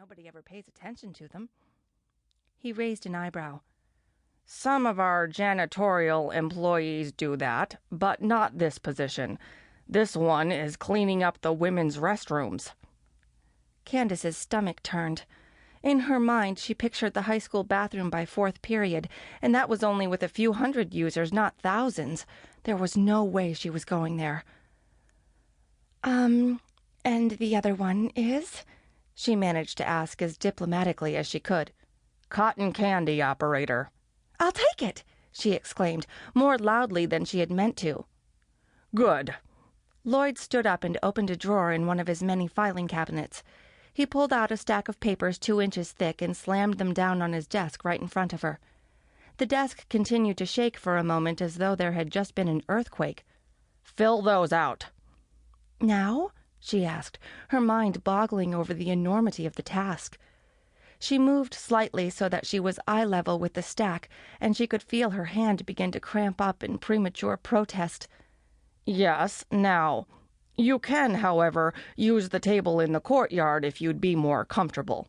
nobody ever pays attention to them. He raised an eyebrow. Some of our janitorial employees do that, but not this position. This one is cleaning up the women's restrooms. Candace's stomach turned. In her mind, she pictured the high school bathroom by fourth period, and that was only with a few hundred users, not thousands. There was no way she was going there. And the other one is? She managed to ask as diplomatically as she could. Cotton candy operator. I'll take it, she exclaimed, more loudly than she had meant to. Good. Lloyd stood up and opened a drawer in one of his many filing cabinets. He pulled out a stack of papers 2 inches thick and slammed them down on his desk right in front of her. The desk continued to shake for a moment as though there had just been an earthquake. Fill those out. Now? She asked, her mind boggling over the enormity of the task. She moved slightly so that she was eye level with the stack, and she could feel her hand begin to cramp up in premature protest. Yes, now. You can, however, use the table in the courtyard if you'd be more comfortable.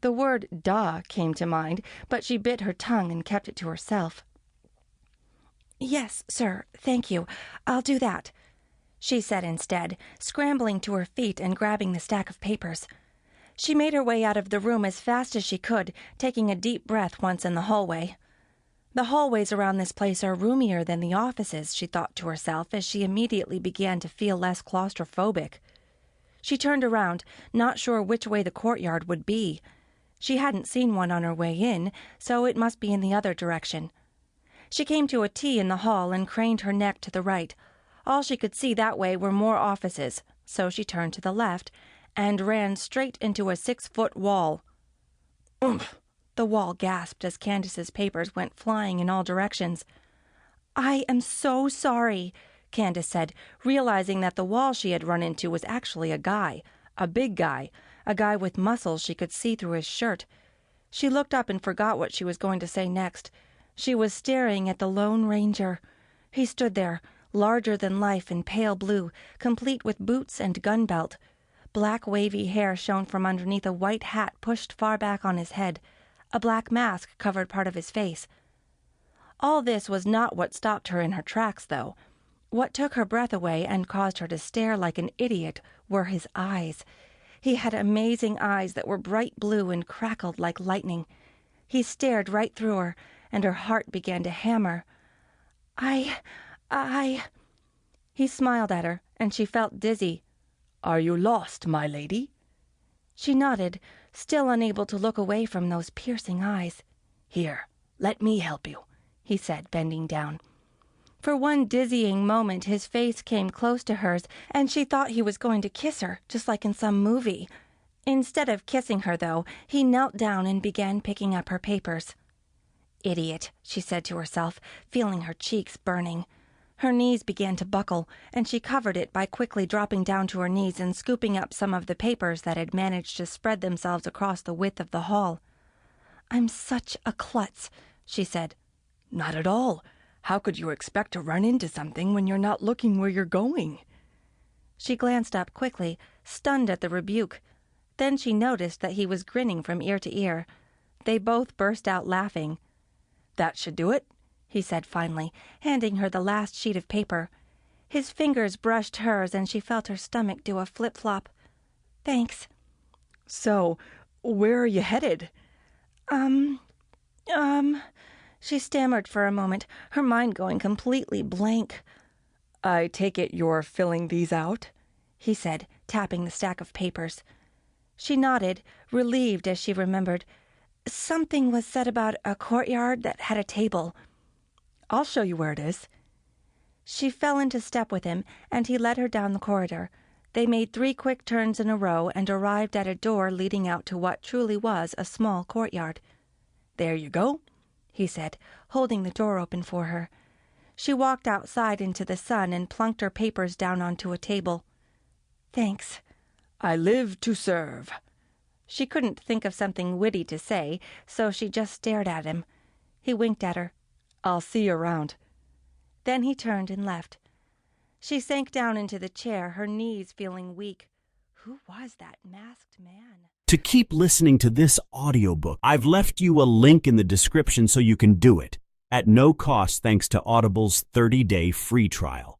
The word duh came to mind, but she bit her tongue and kept it to herself. Yes, sir, thank you. I'll do that, she said instead, scrambling to her feet and grabbing the stack of papers. She made her way out of the room as fast as she could, taking a deep breath once in the hallway. The hallways around this place are roomier than the offices, she thought to herself as she immediately began to feel less claustrophobic. She turned around, not sure which way the courtyard would be. She hadn't seen one on her way in, so it must be in the other direction. She came to a T in the hall and craned her neck to the right. All she could see that way were more offices, so she turned to the left and ran straight into a 6-foot wall. Oomph! The wall gasped as Candace's papers went flying in all directions. I am so sorry, Candace said, realizing that the wall she had run into was actually a guy, a big guy, a guy with muscles she could see through his shirt. She looked up and forgot what she was going to say next. She was staring at the Lone Ranger. He stood there, larger than life in pale blue, complete with boots and gun belt. Black wavy hair shone from underneath a white hat pushed far back on his head. A black mask covered part of his face. All this was not what stopped her in her tracks, though. What took her breath away and caused her to stare like an idiot were his eyes. He had amazing eyes that were bright blue and crackled like lightning. He stared right through her, and her heart began to hammer. He smiled at her, and she felt dizzy. Are you lost, my lady? She nodded, still unable to look away from those piercing eyes. Here, let me help you, he said, bending down. For one dizzying moment, his face came close to hers, and she thought he was going to kiss her, just like in some movie. Instead of kissing her, though, he knelt down and began picking up her papers. Idiot, she said to herself, feeling her cheeks burning. Her knees began to buckle, and she covered it by quickly dropping down to her knees and scooping up some of the papers that had managed to spread themselves across the width of the hall. I'm such a klutz, she said. Not at all. How could you expect to run into something when you're not looking where you're going? She glanced up quickly, stunned at the rebuke. Then she noticed that he was grinning from ear to ear. They both burst out laughing. That should do it, he said finally, handing her the last sheet of paper. His fingers brushed hers, and she felt her stomach do a flip-flop. Thanks. So, where are you headed? She stammered for a moment, her mind going completely blank. I take it you're filling these out? He said, tapping the stack of papers. She nodded, relieved as she remembered. Something was said about a courtyard that had a table. I'll show you where it is. She fell into step with him, and he led her down the corridor. They made 3 quick turns in a row and arrived at a door leading out to what truly was a small courtyard. There you go, he said, holding the door open for her. She walked outside into the sun and plunked her papers down onto a table. Thanks. I live to serve. She couldn't think of something witty to say, so she just stared at him. He winked at her. I'll see you around. Then he turned and left. She sank down into the chair, her knees feeling weak. Who was that masked man? to keep listening to this audiobook. I've left you a link in the description so you can do it, at no cost thanks to Audible's 30-day free trial.